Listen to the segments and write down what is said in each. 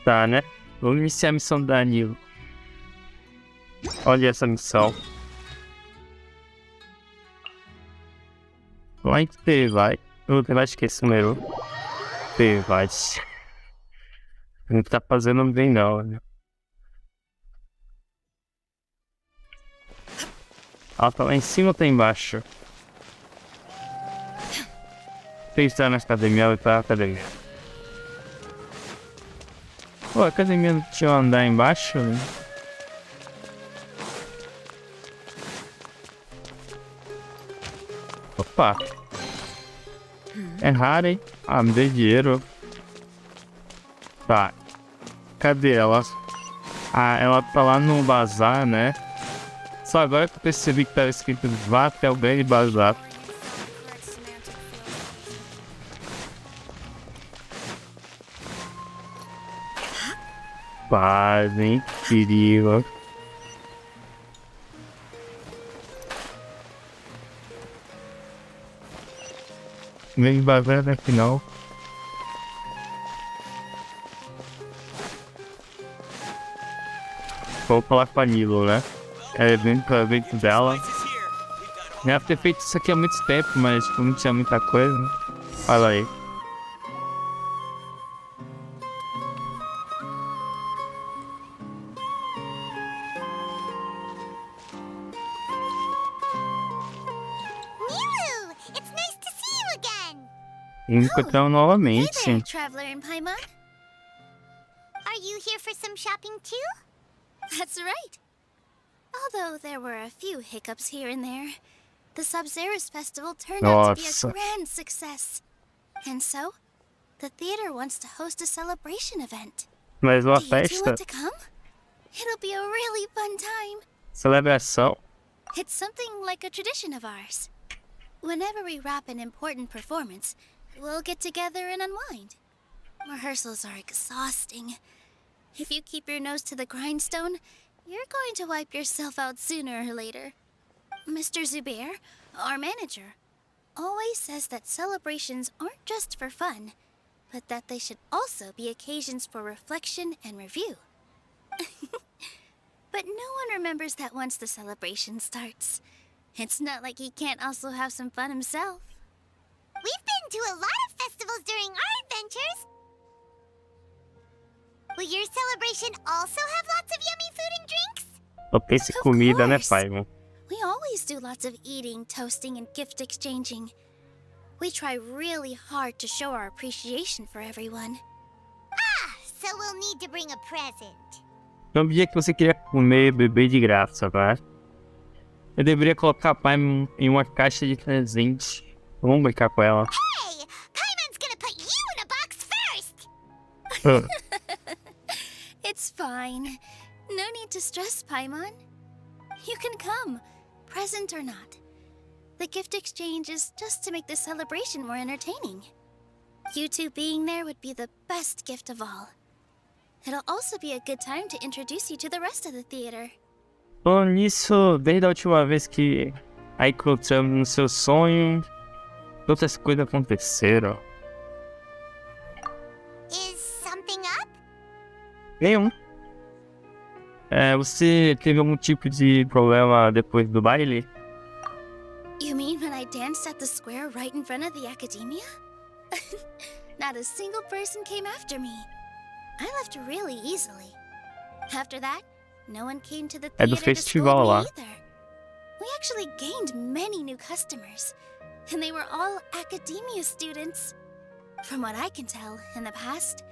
Tá, né? Vamos iniciar a missão da Nilo. Olha essa missão. Lá em T-Vai. O T-Vai esqueci o número. T-Vai. Não tá fazendo bem não, né? Ela tá lá em cima ou tá embaixo? Tem que estar na academia, ela tá na academia. Pô, a academia não tinha andar embaixo, né? Opa! É raro, hein? Ah, me deu dinheiro. Tá. Cadê ela? Ah, ela tá lá no bazar, né? Só agora que eu percebi que tava escrito vá até o grande bazar. Paz, hein? Perigo. Grande bazar na final. Vou falar com a Nilo, né? É evento dela. Deve ter feito isso aqui há muito tempo, mas não tinha muita coisa, né? Olha aí. Encontramos novamente. Hey there, traveler in Paimon. Are you here for some shopping too? That's right. Although there were a few hiccups here and there, the Sub-Zero's festival turned out to be a grand success. And so, the theater wants to host a celebration event. Mais uma Do you two festa? want to come? It'll be a really fun time. Celebração. It's something like a tradition of ours. Whenever we wrap an important performance, we'll get together and unwind. Rehearsals are exhausting. If you keep your nose to the grindstone, you're going to wipe yourself out sooner or later. Mr. Zubair, our manager, always says that celebrations aren't just for fun, but that they should also be occasions for reflection and review. But no one remembers that once the celebration starts. It's not like he can't also have some fun himself. We've been to a lot of festivals during our adventures. Will your celebration also have lots of yummy food and drinks? Só pense em comida, né, pai? We always do lots of eating, toasting, and gift exchanging. We try really hard to show our appreciation for everyone. Ah, so we'll need to bring a present. No dia que você queria comer e beber de graça, tá? Eu deveria colocar a pai em uma caixa de presente. Vamos brincar com ela. Hey! Paimon's gonna put you in a box first! It's fine. No need to stress, Paimon. You can come, present or not. The gift exchange is just to make the celebration more entertaining. You two being there would be the best gift of all. It'll also be a good time to introduce you to the rest of the theater. Falando nisso, desde a última vez que a encontramos no seu sonho, outras coisas aconteceram. Is something up? Nenhum. Você teve algum tipo de problema depois do baile? You mean when I danced at the square right in front of the academia? Not a single person came after me. I left really easily. After that, no one came to the É do theater to festival scold lá. me either. We actually gained many new customers, and they were all academia students. From what I can tell, in the past,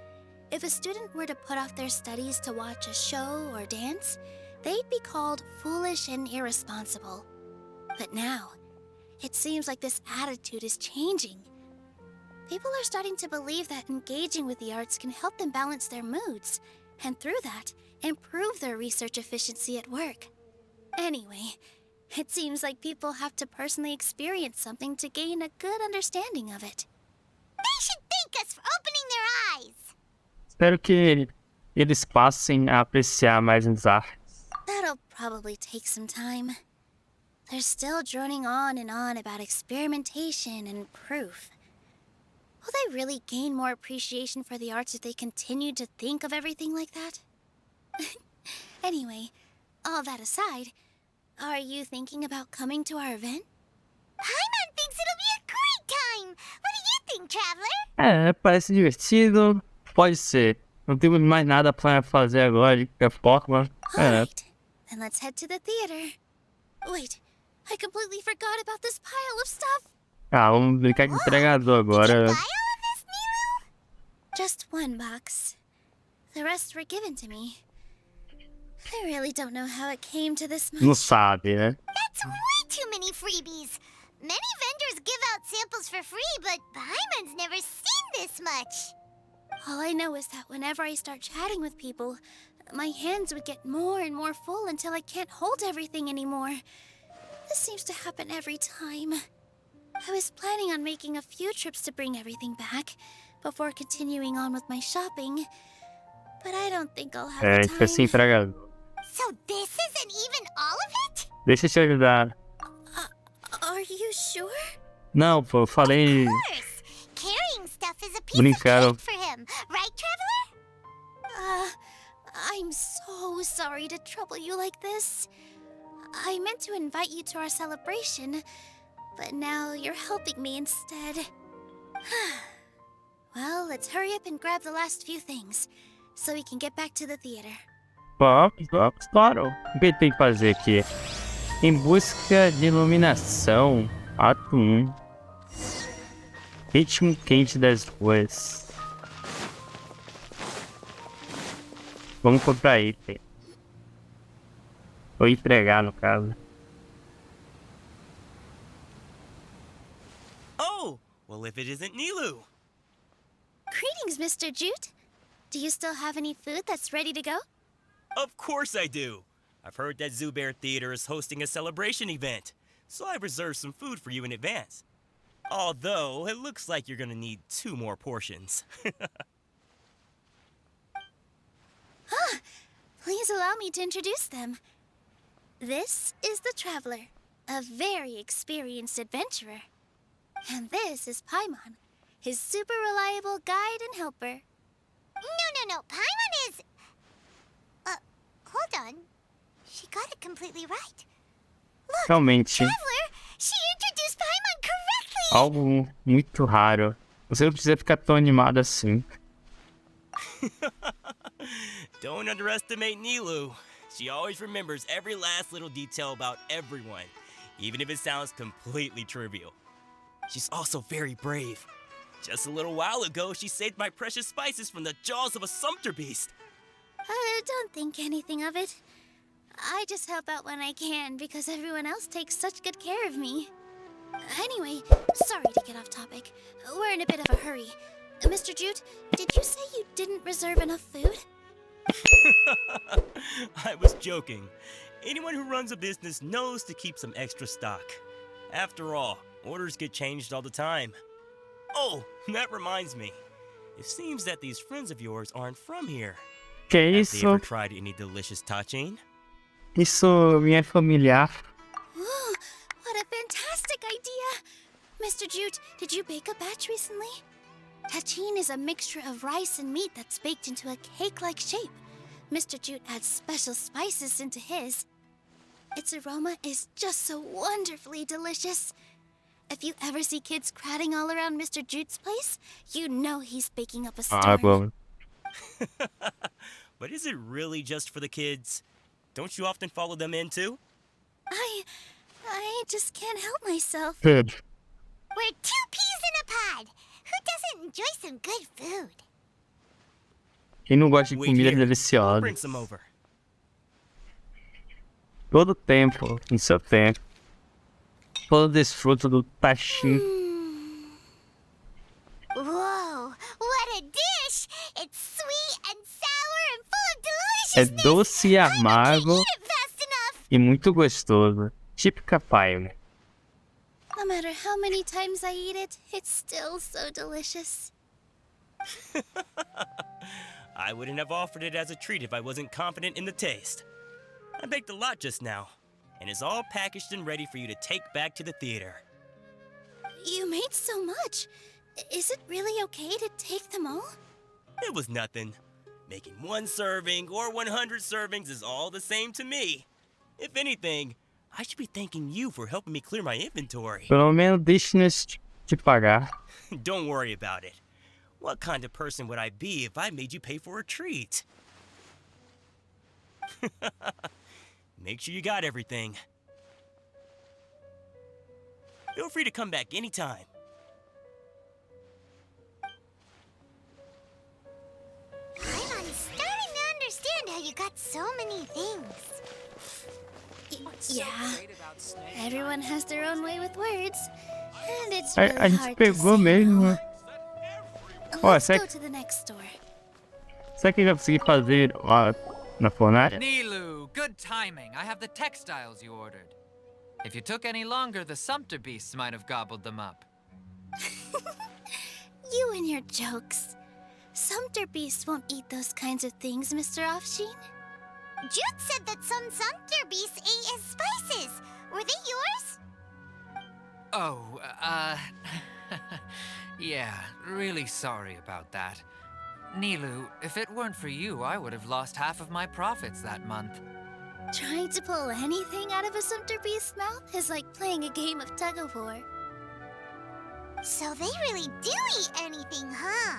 if a student were to put off their studies to watch a show or dance, they'd be called foolish and irresponsible. But now, it seems like this attitude is changing. People are starting to believe that engaging with the arts can help them balance their moods, and through that, improve their research efficiency at work. Anyway, it seems like people have to personally experience something to gain a good understanding of it. They should thank us for opening their eyes! Espero que eles passem a apreciar mais as artes. That'll probably take some time. They're still droning on and on about experimentation and proof. Will they really gain more appreciation for the arts if they continue to think of everything like that? Anyway, all that aside, are you thinking about coming to our event? Paimon thinks it'll be a great time! What do you think, Traveler? Parece divertido. Pode ser. Não temos mais nada pra fazer agora de qualquer forma. Alright, then let's head to the theater. Wait, I completely forgot about this pile of stuff. Vamos brincar de entregador agora. Buy all of this, Nilu? Just one box. The rest were given to me. I really don't know how it came to this Não much. sabe, né? That's way too many freebies. Many vendors give out samples for free, but Paimon's never seen this much. All I know is that whenever I start chatting with people, my hands would get more and more full until I can't hold everything anymore. This seems to happen every time. I was planning on making a few trips to bring everything back before continuing on with my shopping, but I don't think I'll have the Fica sem time. entregador. So this isn't even all of it? Deixa eu te ajudar. Are you sure? Não, pô, eu falei. Of course. Carrying stuff is a piece Brincaram. of cake for him. Right, Traveler? I'm so sorry to trouble you like this. I meant to invite you to our celebration, but now you're helping me instead. Well, let's hurry up and grab the last few things, so we can get back to the theater. Vamos, claro. O que tem que fazer aqui? Em busca de iluminação. Ato 1. Ritmo quente das ruas. Vamos comprar item. Ou entregar, no caso. Oh, well, if it isn't Nilu. Greetings, Mr. Jute. Do you still have any food that's ready to go? Of course I do. I've heard that Zubair Theater is hosting a celebration event, so I reserved some food for you in advance. Although, it looks like you're gonna need 2 more portions. Please allow me to introduce them. This is the Traveler, a very experienced adventurer. And this is Paimon, his super reliable guide and helper. No. Paimon is... hold on. She got it completely right. Look, Realmente, Traveler, she introduced Paimon correctly! algo muito raro. Você não precisa ficar tão animado assim. Don't underestimate Nilu. She always remembers every last little detail about everyone, even if it sounds completely trivial. She's also very brave. Just a little while ago, she saved my precious spices from the jaws of a sumpter beast. Don't think anything of it. I just help out when I can because everyone else takes such good care of me. Anyway, sorry to get off topic. We're in a bit of a hurry. Mr. Jute, did you say you didn't reserve enough food? I was joking. Anyone who runs a business knows to keep some extra stock. After all, orders get changed all the time. Oh, that reminds me. It seems that these friends of yours aren't from here. Que Have they isso? ever tried any delicious tachin? Isso me é familiar. Ooh, what a fantastic idea! Mr. Jute, did you bake a batch recently? Tachin is a mixture of rice and meat that's baked into a cake-like shape. Mr. Jute adds special spices into his. Its aroma is just so wonderfully delicious. If you ever see kids crowding all around Mr. Jute's place, you know he's baking up a storm. Bom. But is it really just for the kids? Don't you often follow them in too? I just can't help myself. Good. We're 2 peas in a pod. Who doesn't enjoy some good food? Quem não gosta de Wait comida here. I'll deliciosa? bring some over. Todo tempo, em seu tempo. Todo desfruto do tachin. Whoa, what a dish! It's sweet and sour and full of É deliciousness! doce e I can't amargo eat it fast enough! e muito gostoso. Típica Paimon. No matter how many times I eat it, it's still so delicious. I wouldn't have offered it as a treat if I wasn't confident in the taste. I baked a lot just now, and it's all packaged and ready for you to take back to the theater. You made so much. Is it really okay to take them all? It was nothing. Making 1 serving or 100 servings is all the same to me. If anything, I should be thanking you for helping me clear my inventory. Pelo menos deixe-nos te pagar. Don't worry about it. What kind of person would I be if I made you pay for a treat? Make sure you got everything. Feel free to come back anytime. I'm starting to understand how you got so many things. Yeah. Everyone has their own way with words. And it's A really gente hard to pegou say mesmo, no. né? Ó, Let's será go que, to the next store. será que vai conseguir fazer lá na Fone? Nilu, good timing. I have the textiles you ordered. If you took any longer, the Sumpter beasts might have gobbled them up. You and your jokes. Sumpter beasts won't eat those kinds of things, Mr. Offsheen. Jude said that some Sumpter beasts ate his spices. Were they yours? Oh, yeah, really sorry about that. Nilu, if it weren't for you, I would have lost half of my profits that month. Trying to pull anything out of a Sumpter beast's mouth is like playing a game of tug-of-war. So they really do eat anything, huh?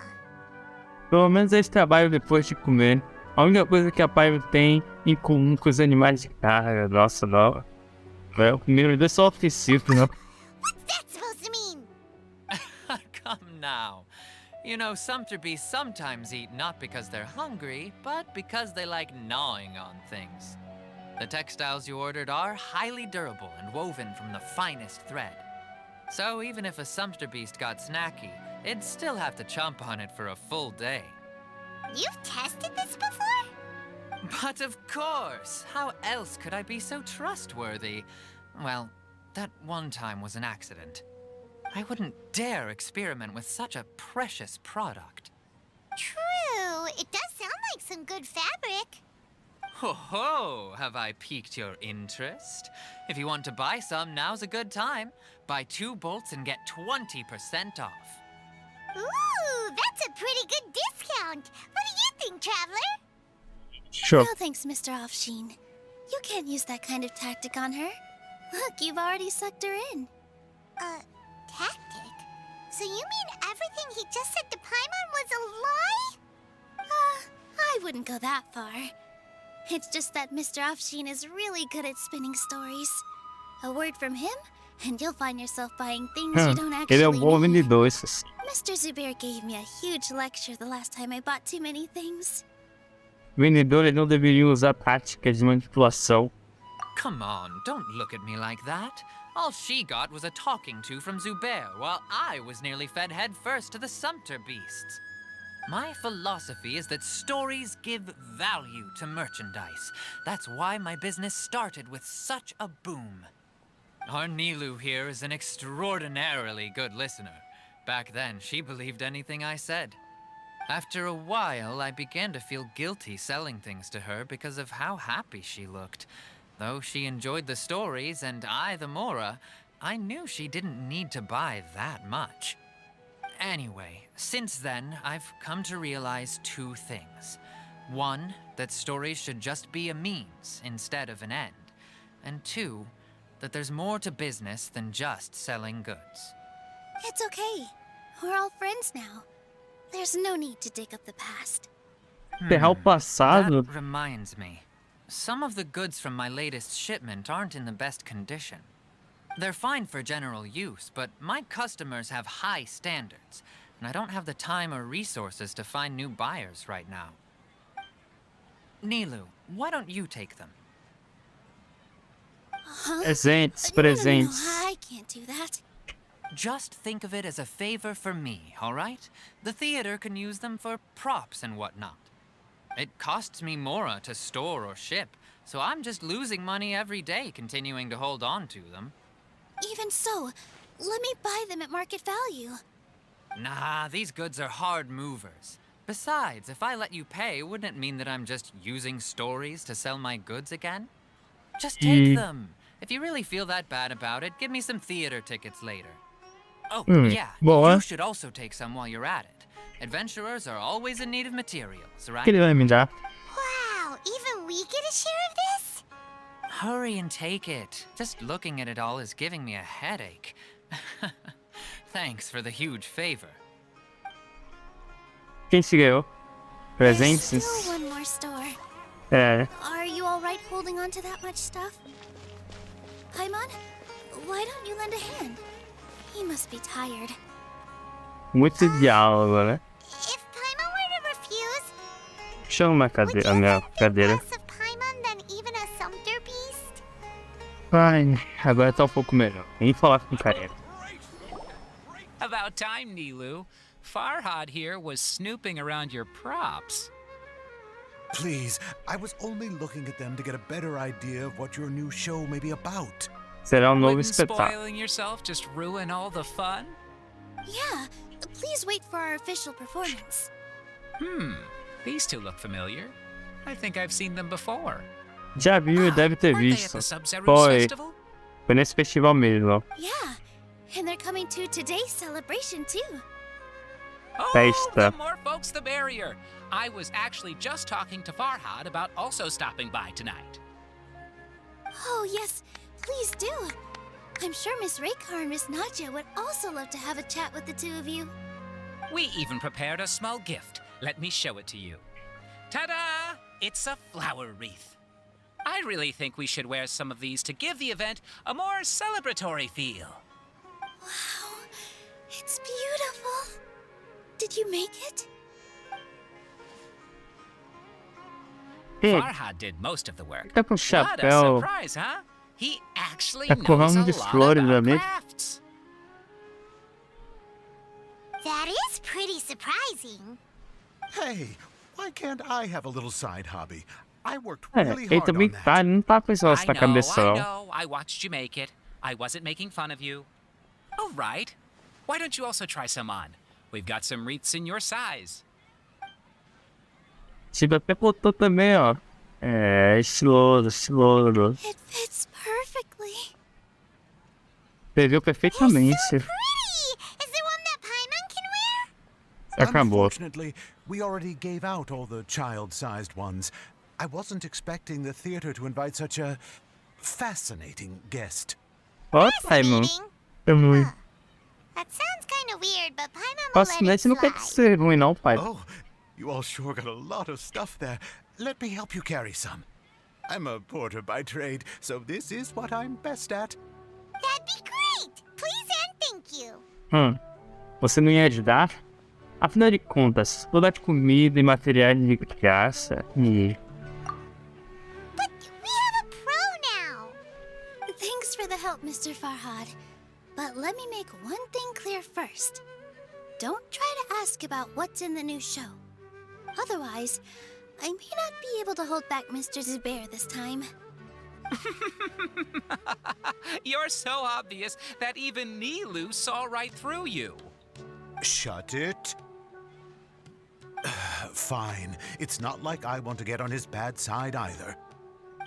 Pelo menos eles trabalham depois de comer. A única coisa que a Pyro tem em comum com os animais de carga, nossa, não. É, o primeiro é só ofensivo, né? What's that supposed to mean? Come now. You know, Sumpter beasts sometimes eat not because they're hungry, but because they like gnawing on things. The textiles you ordered are highly durable and woven from the finest thread. So even if a Sumpter beast got snacky, it'd still have to chomp on it for a full day. You've tested this before? But of course! How else could I be so trustworthy? Well, that one time was an accident. I wouldn't dare experiment with such a precious product. True. It does sound like some good fabric. Ho ho! Have I piqued your interest? If you want to buy some, now's a good time. Buy 2 bolts and get 20% off. Ooh, that's a pretty good discount. What do you think, Traveler? Sure. No thanks, Mr. Offsheen. You can't use that kind of tactic on her. Look, you've already sucked her in. Tactic? So you mean everything he just said to Paimon was a lie? I wouldn't go that far. It's just that Mr. Offsheen is really good at spinning stories. A word from him, and you'll find yourself buying things you don't Ele é um actually bom need. vendedor, esses. Mr. Zubair gave me a huge lecture the last time I bought too many things. Vendedores não deveriam usar táticas de manipulação. Come on, don't look at me like that. All she got was a talking to from Zubair, while I was nearly fed head first to the Sumpter beasts. My philosophy is that stories give value to merchandise. That's why my business started with such a boom. Our Nilu here is an extraordinarily good listener. Back then, she believed anything I said. After a while, I began to feel guilty selling things to her because of how happy she looked. Though she enjoyed the stories and I the Mora, I knew she didn't need to buy that much. Anyway, since then, I've come to realize 2 things. 1, that stories should just be a means instead of an end. And 2, that there's more to business than just selling goods. It's okay. We're all friends now. There's no need to dig up the past. Ferrar o passado. That reminds me. Some of the goods from my latest shipment aren't in the best condition. They're fine for general use, but my customers have high standards, and I don't have the time or resources to find new buyers right now. Nilu, why don't you take them? Presentes, No, presentes. I can't do that. Just think of it as a favor for me, all right? The theater can use them for props and whatnot. It costs me more to store or ship, so I'm just losing money every day continuing to hold on to them. Even so, let me buy them at market value. Nah, these goods are hard movers. Besides, if I let you pay, wouldn't it mean that I'm just using stories to sell my goods again? Just take them. If you really feel that bad about it, give me some theater tickets later. Oh, yeah. Boa. You should also take some while you're at it. Adventurers are always in need of materials, O right? que ele vai me dar? Wow, even we get a share of this? Hurry and take it. Just looking at it all is giving me a headache. Thanks for the huge favor. Quem se ganhou? There's Presentes? still one more store. É. Are you alright holding on to that much stuff? Paimon, why don't you lend a hand? He must be tired. Muito diálogo, né? If Paimon were to refuse, Chama a would you minha think cadeira. less of Paimon than even a sumpter beast? Ai, agora tá um pouco melhor. Nem falar com carinha. About time, Nilu. Farhad here was snooping around your props. Please, I was only looking at them to get a better idea of what your new show may be about. Será novo Wouldn't espetáculo. spoiling yourself just ruin all the fun? Yeah, please wait for our official performance. These two look familiar. I think I've seen them before. Já viu e deve ter Weren't they at visto. the Sub-Zero's Foi. festival? Foi nesse festival mesmo. Yeah, and they're coming to today's celebration too. Oh, Sexta. the more folks, the merrier. I was actually just talking to Farhad about also stopping by tonight. Oh yes, please do. I'm sure Miss Raykar and Miss Nadja would also love to have a chat with the two of you. We even prepared a small gift. Let me show it to you. Ta-da! It's a flower wreath. I really think we should wear some of these to give the event a more celebratory feel. Wow, it's beautiful. Did you make it? Quem Farhad did most of the work. tá com What a chapéu? surprise, huh? He actually Tá com knows ramo a de lot flores about ali. crafts. That is pretty surprising. Hey, why can't I have a little side hobby? I worked É, really ele hard também on that. tá, não tá com esse negócio na cabeça, I não. know. I watched you make it. I wasn't making fun of you. All right. Why don't you also try some on? We've got some wreaths in your size. Tipo, até botou também, ó. É, estiloso, estiloso. It fits perfectly. Serviu perfeitamente. Pretty! Is there one that Paimon can wear? Acabou. Unfortunately, we already gave out all the child-sized ones. I wasn't expecting the theater to invite such a fascinating guest. Ó, Simon. É muito. That sounds kind of weird, but Paimon will let it Fascinante não quer slide. ser ruim, não, pai. Oh, you all sure got a lot of stuff there. Let me help you carry some. I'm a porter by trade, so this is what I'm best at. That'd be great! Please and thank you. Você não ia ajudar? Afinal de contas, toda a comida e materiais de graça e... But we have a pro now. Thanks for the help, Mr. Farhad. But let me make one thing clear first. Don't try to ask about what's in the new show. Otherwise, I may not be able to hold back Mr. Zubair this time. You're so obvious that even Nilu saw right through you. Shut it. Fine. It's not like I want to get on his bad side either.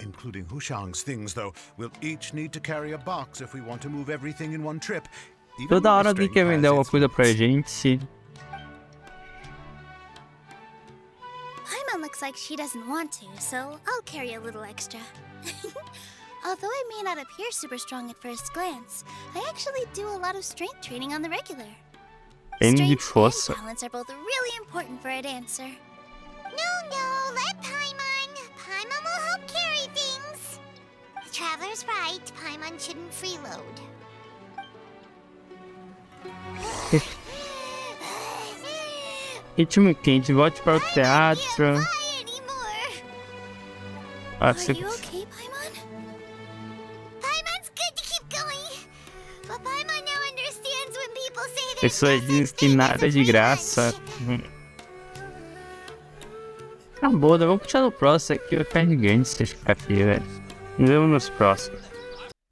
Including Hushang's things, though. We'll each need to carry a box if we want to move everything in one trip. Even Toda my hora alguém strength quer has vender alguma its coisa pra limits. gente. Paimon looks like she doesn't want to, so I'll carry a little extra. Although I may not appear super strong at first glance, I actually do a lot of strength training on the regular. Treino de Strength força. and balance are both really important for a dancer. No, let Paimon. Paimon will help carry things. The Traveler's right. Paimon shouldn't freeload. Ritmo quente, volte para o Can't teatro. fly anymore. Ah, Are você... you okay, Paimon? Paimon's good to keep going. But Paimon now understands when people say there's Pessoas no dizem such que thing as nada a é de free graça. lunch. Acabou, né? Vamos puxar no próximo aqui, vai ficar gigante se ficar aqui, velho. Nos vemos nos próximos.